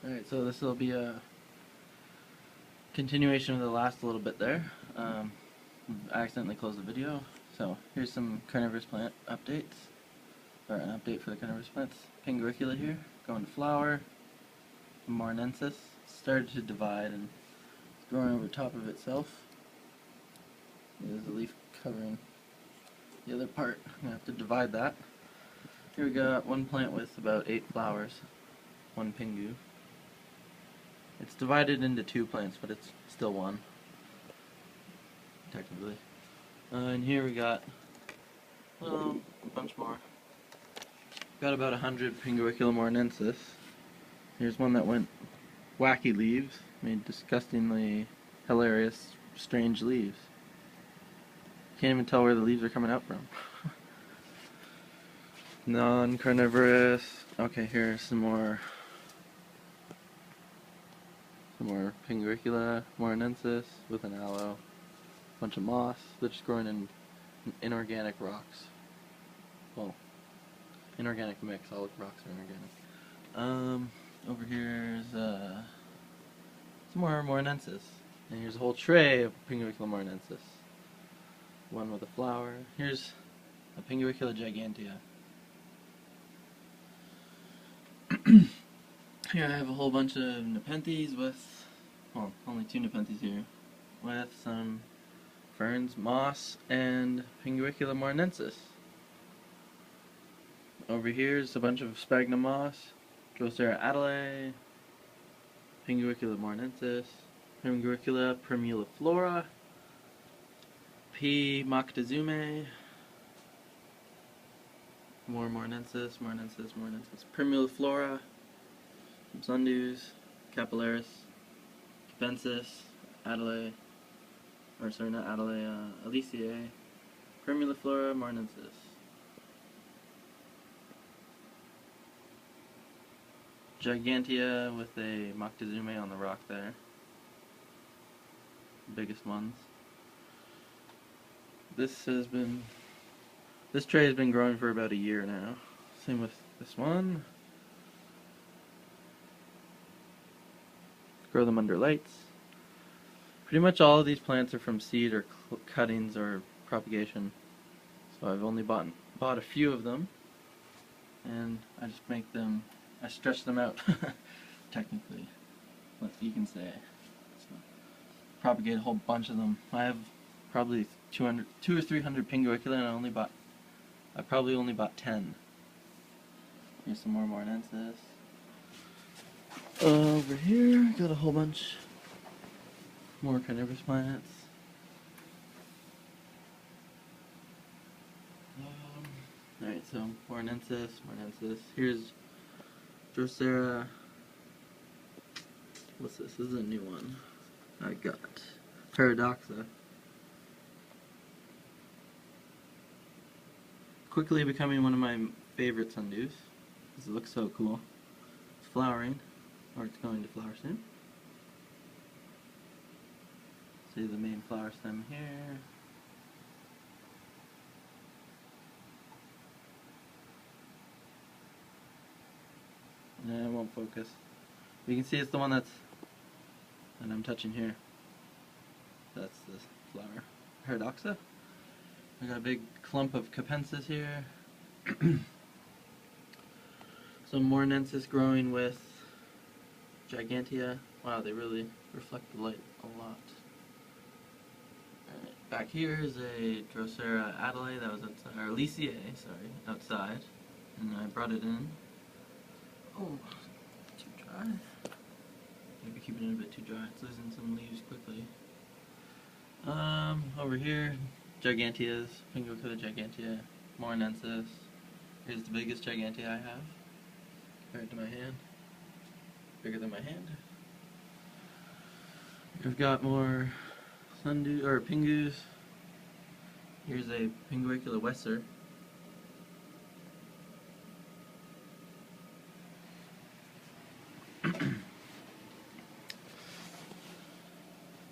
Alright, so this will be a continuation of the last little bit there. I accidentally closed the video, so here's some carnivorous plant updates, or an update for the carnivorous plants. Pinguicula here, going to flower. Morinensis started to divide and it's growing over top of itself. There's a leaf covering the other part. I'm going to have to divide that. Here we got one plant with about 8 flowers, one pingu. It's divided into 2 plants, but it's still one, technically. And here we got, well, a bunch more. Got about 100 Pinguicula morinensis. Here's one that went wacky leaves, made disgustingly hilarious, strange leaves. Can't even tell where the leaves are coming out from. Non-carnivorous. Okay, here's some more Pinguicula morinensis with an aloe. Bunch of moss. They're just growing in inorganic rocks. Well, inorganic mix. All the rocks are inorganic. Over here's some more morinensis. And here's a whole tray of Pinguicula morinensis. One with a flower. Here's a Pinguicula gigantea. Here I have a whole bunch of nepenthes with, well, only 2 nepenthes here, with some ferns, moss, and Pinguicula morinensis. Over here is a bunch of sphagnum moss, Drosera adelae, Pinguicula morinensis, Pinguicula primuliflora, P. Moctezume, more morinensis, primuliflora, some Sundews, capillaris, capensis, adelae, or sorry, not adelae, aliciae, primuliflora morinensis. Gigantea with a Moctezume on the rock there. Biggest ones. This tray has been growing for about a year now. Same with this one. Grow them under lights. Pretty much all of these plants are from seed or cuttings or propagation. So I've only bought a few of them, and I just make them, I stretch them out, technically, what you can say. So, propagate a whole bunch of them. I have probably 200 or 300 Pinguicula, and I probably only bought 10. Here's some more morinensis. Over here, got a whole bunch more carnivorous plants. Alright, so morinensis. Here's Drosera. What's this? This is a new one. I got Paradoxa. Quickly becoming one of my favorite sundews because it looks so cool. It's flowering, or it's going to flower soon. See the main flower stem here. Yeah, it won't focus. You can see it's the one that I'm touching here. That's the flower. Paradoxa. I got a big clump of capensis here. Some morinensis growing with gigantea. Wow, they really reflect the light a lot. Alright, back here is a Drosera adelae that was outside, or aliciae, sorry, outside. And I brought it in. Oh, too dry. Maybe keeping it a bit too dry. It's losing some leaves quickly. Over here, giganteas, Pinguicula gigantea, morinensis. Here's the biggest gigantea I have, compared to my hand. Bigger than my hand. We've got more sundew or pingus. Here's a Pinguicula wesser.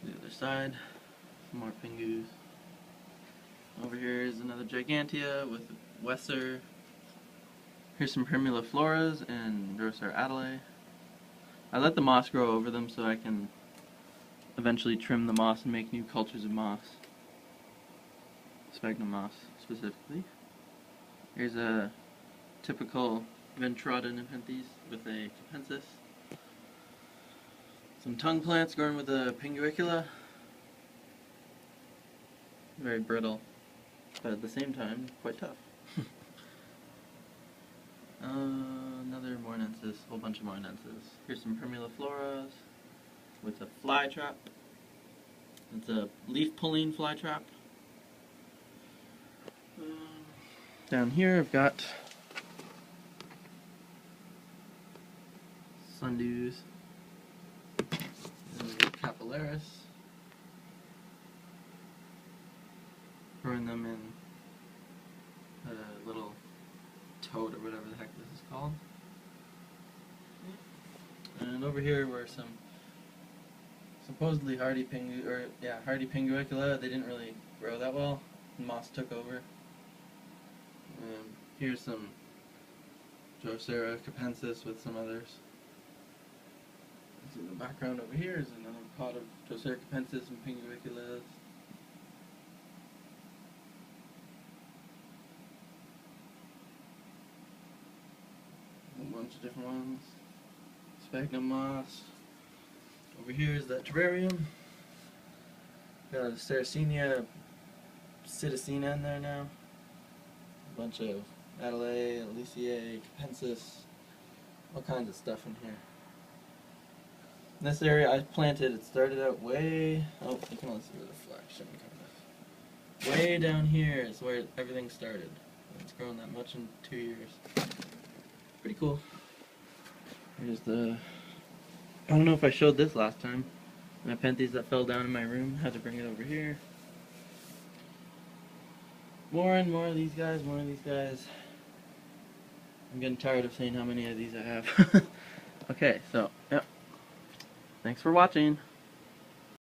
The other side, some more pingus. Over here is another gigantea with wesser. Here's some primulifloras and Drosera adelae. I let the moss grow over them so I can eventually trim the moss and make new cultures of moss. Sphagnum moss, specifically. Here's a typical Ventrata nepenthes with a capensis. Some tongue plants growing with a Pinguicula. Very brittle, but at the same time, quite tough. Another Morinensis, a whole bunch of Morinensis. Here's some Primulifloras with a fly trap. It's a leaf pulling fly trap. Down here I've got Sundews and Capillaris. Growing them in a little toad or whatever the heck this is called. And over here were some supposedly hardy Pinguicula. They didn't really grow that well. Moss took over. Here's some Drosera capensis with some others. In the background over here is another pot of Drosera capensis and Pinguiculas. A bunch of different ones. Sphagnum moss. Over here is that terrarium. Got a Sarracenia psittacina in there now. A bunch of Adelaide, Aliciae, capensis, all kinds of stuff in here. In this area I planted, it started out way, oh, you can only see the reflection kind of. Way down here is where everything started. It's grown that much in 2 years. Pretty cool. Here's the, I don't know if I showed this last time. My Nepenthes that fell down in my room, had to bring it over here. More and more of these guys, more of these guys. I'm getting tired of saying how many of these I have. Okay, so, yep. Thanks for watching.